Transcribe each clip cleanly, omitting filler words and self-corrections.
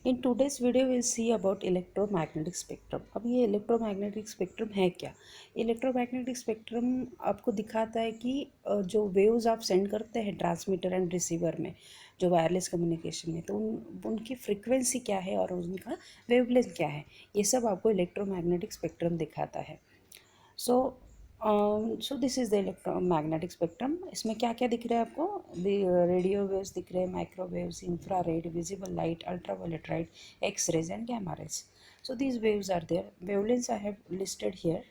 In today's video will see about electromagnetic spectrum. अब ये electromagnetic spectrum है क्या? इलेक्ट्रोमैग्नेटिक स्पेक्ट्रम आपको दिखाता है कि जो वेव्स आप सेंड करते हैं ट्रांसमीटर एंड रिसीवर में, जो वायरलेस कम्युनिकेशन में, तो उनकी फ्रिक्वेंसी क्या है और उनका वेवलेंथ क्या है, ये सब आपको इलेक्ट्रोमैग्नेटिक स्पेक्ट्रम दिखाता है। So this is the electromagnetic spectrum. इसमें क्या क्या दिख रहा है आपको? रेडियो वेव्स दिख रहे हैं, microwaves, infrared, visible light, ultraviolet light, X rays and gamma rays. So these waves are there. Wavelengths I have listed here.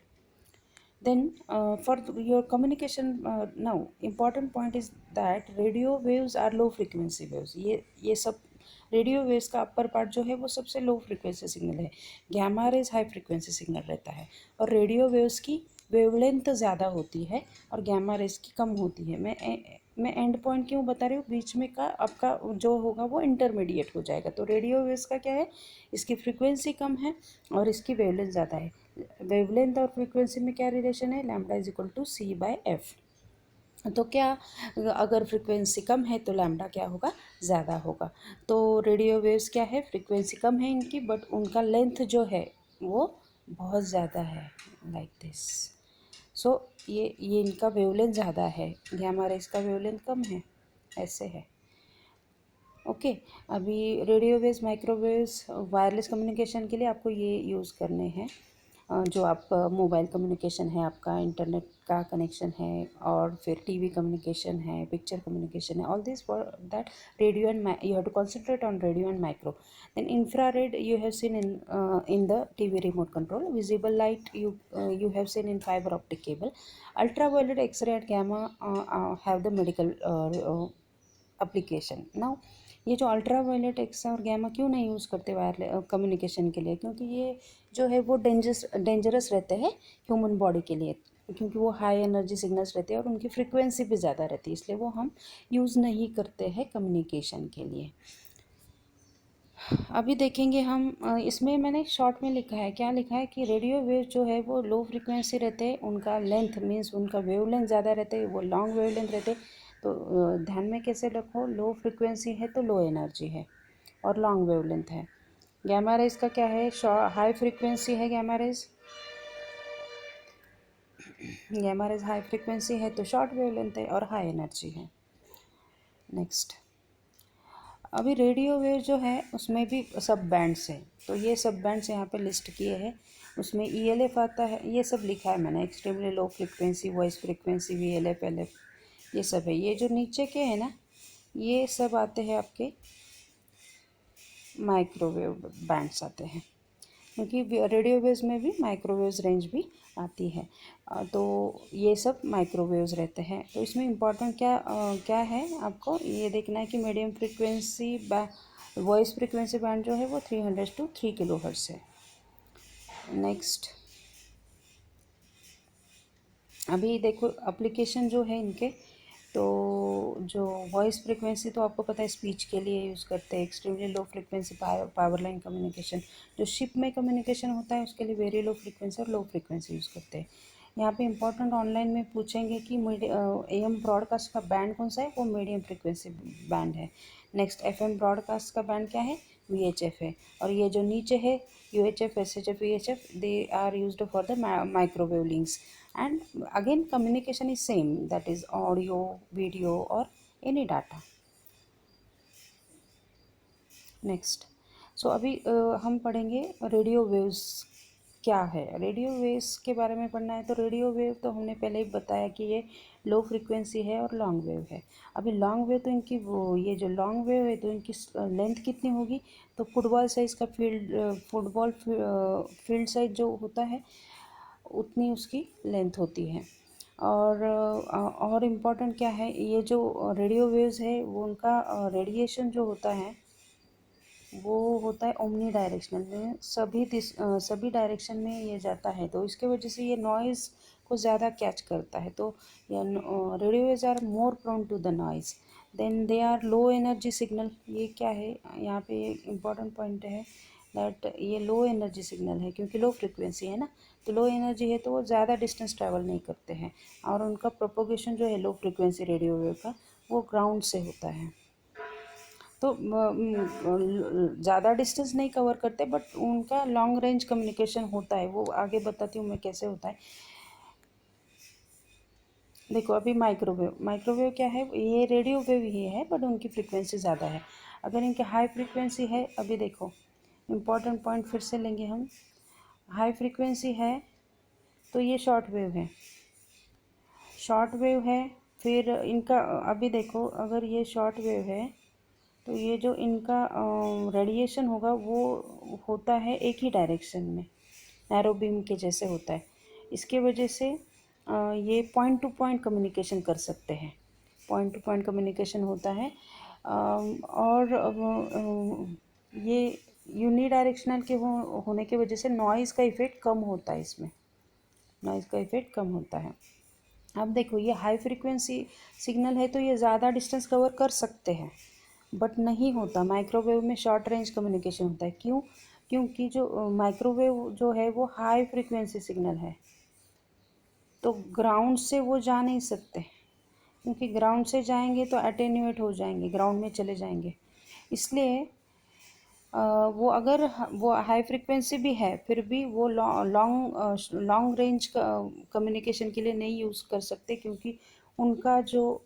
Then for your communication, now important point is that radio waves are low frequency waves. ये सब radio waves का upper part जो है वो सबसे low frequency signal है, gamma rays high frequency signal रहता है, और रेडियो वेव्स की वेवलेंथ ज़्यादा होती है और गैमा रेज की कम होती है। मैं एंड पॉइंट क्यों बता रही हूँ, बीच में का आपका जो होगा वो इंटरमीडिएट हो जाएगा। तो रेडियो वेव्स का क्या है, इसकी फ्रिक्वेंसी कम है और इसकी वेवलेंथ ज़्यादा है। वेवलेंथ और फ्रिक्वेंसी में क्या रिलेशन है? Lambda is equal to C by F. तो क्या, अगर फ्रिक्वेंसी कम है तो लैम्बडा क्या होगा? ज़्यादा होगा। तो रेडियो वेव्स क्या है, फ्रिक्वेंसी कम है इनकी, बट उनका लेंथ जो है वो बहुत ज़्यादा है, लाइक दिस। सो ये इनका वेवलेंथ ज़्यादा है, गैमा रेज का वेवलेंथ कम है, ऐसे है। ओके अभी radio waves, microwaves, wireless communication के लिए आपको ये यूज़ करने हैं। जो आप मोबाइल कम्युनिकेशन है, आपका इंटरनेट का कनेक्शन है, और फिर टीवी कम्युनिकेशन है, पिक्चर कम्युनिकेशन है, all this for that radio and you have to concentrate on radio and micro. Then infrared you have seen in the TV remote control, visible light you have seen in fiber optic cable, ultraviolet, x-ray and gamma have the medical application. Now ये जो ultra violet, x और gamma क्यों नहीं use करते wire communication के लिए? क्योंकि ये जो है वो डेंजरस रहते हैं ह्यूमन बॉडी के लिए, क्योंकि वो हाई एनर्जी सिग्नल्स रहते हैं और उनकी फ्रिक्वेंसी भी ज़्यादा रहती है, इसलिए वो हम यूज़ नहीं करते हैं कम्युनिकेशन के लिए। अभी देखेंगे हम, इसमें मैंने शॉर्ट में लिखा है, क्या लिखा है कि रेडियो वेव जो है वो लो फ्रिक्वेंसी रहते हैं, उनका लेंथ मीन्स उनका वेवलेंथ ज़्यादा रहते हैं, वो लॉन्ग वेवलेंथ रहते हैं। तो ध्यान में कैसे रखो, लो फ्रिक्वेंसी है तो लो एनर्जी है और लॉन्ग वेवलेंथ है। गैमा रेज का क्या है, हाई फ्रिक्वेंसी है gamma rays, gamma rays high frequency है तो शॉर्ट वेवलेंथ है और हाई एनर्जी है। नेक्स्ट, अभी रेडियो वेव जो है उसमें भी सब बैंड्स हैं, तो ये सब बैंड्स यहाँ पे लिस्ट किए हैं। उसमें ELF आता है, ये सब लिखा है मैंने, extremely low frequency, voice frequency, VLF, LF, ये सब है। ये जो नीचे के हैं ना, ये सब आते हैं आपके माइक्रोवेव बैंड्स आते हैं, क्योंकि रेडियो वेव्स में भी माइक्रोवेव्स रेंज भी आती है। तो ये सब माइक्रोवेव्स रहते हैं। तो इसमें इम्पोर्टेंट क्या है, आपको ये देखना है कि medium frequency voice frequency band जो है वो 300 to 3 किलोहर्ट्ज़ है। नेक्स्ट, अभी देखो एप्लीकेशन जो है इनके, तो जो वॉइस फ्रिक्वेंसी तो आपको पता है स्पीच के लिए यूज़ करते हैं। Extremely low frequency power line communication, जो शिप में कम्युनिकेशन होता है उसके लिए वेरी लो फ्रिक्वेंसी और लो फ्रिक्वेंसी यूज़ करते हैं। यहाँ पे इंपॉर्टेंट ऑनलाइन में पूछेंगे कि AM ब्रॉडकास्ट का बैंड कौन सा है, वो मीडियम फ्रिक्वेंसी बैंड है। नेक्स्ट, FM ब्रॉडकास्ट का बैंड क्या है, VHF है। और ये जो नीचे है UHF, SHF, VHF, they are used for the microwave links. And again communication is same, that is audio, video or any data. Next, so अभी हम पढ़ेंगे रेडियो वेव्स क्या है। रेडियो वेव्स के बारे में पढ़ना है तो रेडियो वेव तो हमने पहले ही बताया कि ये लो फ्रिक्वेंसी है और लॉन्ग वेव है। अभी लॉन्ग वेव तो इनकी ये जो लॉन्ग वेव है तो इनकी लेंथ कितनी होगी, तो फुटबॉल साइज़ का फुटबॉल फील्ड साइज जो होता है उतनी उसकी लेंथ होती है। और इम्पॉर्टेंट क्या है, ये जो रेडियो वेव्स है वो उनका रेडिएशन जो होता है वो होता है ओमनी डायरेक्शनल में, सभी डायरेक्शन में ये जाता है, तो इसके वजह से ये नॉइज़ को ज़्यादा कैच करता है। तो radio waves are more prone to the noise, then they are low energy signal. ये क्या है, यहाँ पे इम्पॉर्टेंट पॉइंट है दैट ये लो एनर्जी सिग्नल है, क्योंकि लो फ्रिक्वेंसी है ना, तो लो एनर्जी है तो वो ज़्यादा डिस्टेंस ट्रैवल नहीं करते हैं, और उनका प्रोपोगेशन जो है लो फ्रिक्वेंसी रेडियो वेव का वो ग्राउंड से होता है। तो ज़्यादा डिस्टेंस नहीं कवर करते, बट उनका लॉन्ग रेंज कम्युनिकेशन होता है। वो आगे बताती हूँ मैं कैसे होता है। देखो अभी माइक्रोवेव क्या है, ये रेडियो वेव ही है, बट उनकी फ्रीक्वेंसी ज़्यादा है। अगर इनकी हाई फ्रीक्वेंसी है, अभी देखो इम्पॉर्टेंट पॉइंट फिर से लेंगे हम। हाई फ्रीक्वेंसी है तो ये शॉर्ट वेव है, शॉर्ट वेव है। फिर इनका अभी देखो, अगर ये शॉर्ट वेव है तो ये जो इनका रेडिएशन होगा वो होता है एक ही डायरेक्शन में, नैरो बीम के जैसे होता है। इसके वजह से ये पॉइंट टू पॉइंट कम्युनिकेशन कर सकते हैं, पॉइंट टू पॉइंट कम्युनिकेशन होता है। और ये यूनी डायरेक्शनल के होने की वजह से नॉइज़ का इफ़ेक्ट कम होता है, इसमें नॉइज़ का इफ़ेक्ट कम होता है। अब देखो ये हाई फ्रीक्वेंसी सिग्नल है तो ये ज़्यादा डिस्टेंस कवर कर सकते हैं, बट नहीं होता। माइक्रोवेव में शॉर्ट रेंज कम्युनिकेशन होता है। क्यों? क्योंकि जो माइक्रोवेव जो है वो हाई फ्रीक्वेंसी सिग्नल है, तो ग्राउंड से वो जा नहीं सकते, क्योंकि ग्राउंड से जाएंगे तो अटेन्यूएट हो जाएंगे, ग्राउंड में चले जाएंगे। इसलिए वो अगर वो हाई फ्रीक्वेंसी भी है फिर भी वो लॉन्ग रेंज कम्युनिकेशन के लिए नहीं यूज़ कर सकते, क्योंकि उनका जो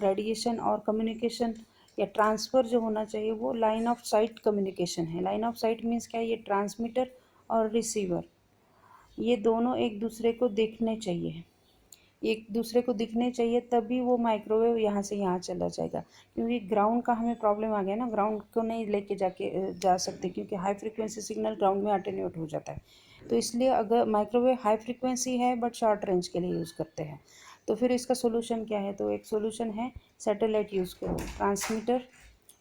रेडिएशन और कम्युनिकेशन या ट्रांसफ़र जो होना चाहिए वो लाइन ऑफ साइट कम्युनिकेशन है। लाइन ऑफ साइट मीन्स क्या है, ये ट्रांसमीटर और रिसीवर ये दोनों एक दूसरे को देखने चाहिए, एक दूसरे को दिखने चाहिए, तभी वो माइक्रोवेव यहाँ से यहाँ चला जाएगा। क्योंकि ग्राउंड का हमें प्रॉब्लम आ गया ना, ग्राउंड को नहीं लेके जा सकते, क्योंकि हाई फ्रीक्वेंसी सिग्नल ग्राउंड में अटेन्यूएट हो जाता है। तो इसलिए अगर माइक्रोवेव हाई फ्रीक्वेंसी है बट शॉर्ट रेंज के लिए यूज़ करते हैं, तो फिर इसका सोल्यूशन क्या है? तो एक सोल्यूशन है सैटेलाइट यूज़ करो, ट्रांसमीटर,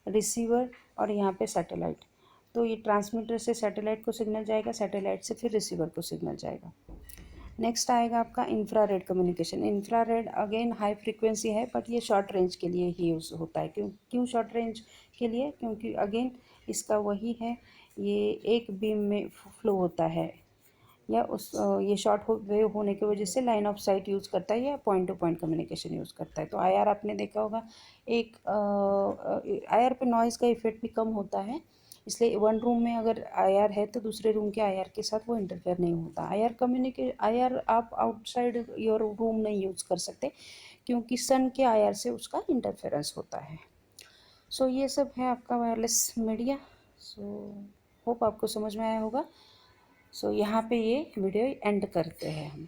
रिसीवर और यहाँ पे सैटेलाइट। तो ये ट्रांसमीटर से सैटेलाइट को सिग्नल जाएगा, सैटेलाइट से फिर रिसीवर को सिग्नल जाएगा। नेक्स्ट आएगा आपका infrared communication. Infrared again high frequency है बट ये शॉर्ट रेंज के लिए ही यूज़ होता है। क्यों शॉर्ट रेंज के लिए? क्योंकि अगेन इसका वही है, ये एक बीम में फ्लो होता है, या ये शॉर्ट वेव होने की वजह से लाइन ऑफ साइट यूज़ करता है या point two point communication use करता है। तो आईआर आपने देखा होगा, एक आईआर पे नॉइज़ का इफेक्ट भी कम होता है, इसलिए वन रूम में अगर आईआर है तो दूसरे रूम के आईआर के साथ वो इंटरफेयर नहीं होता। आईआर आप आउटसाइड योर रूम नहीं यूज़ कर सकते, क्योंकि सन के आईआर से उसका इंटरफेरेंस होता है। सो ये सब है आपका वायरलेस मीडिया। सो होप आपको समझ में आया होगा। सो यहाँ पे ये वीडियो एंड करते हैं हम।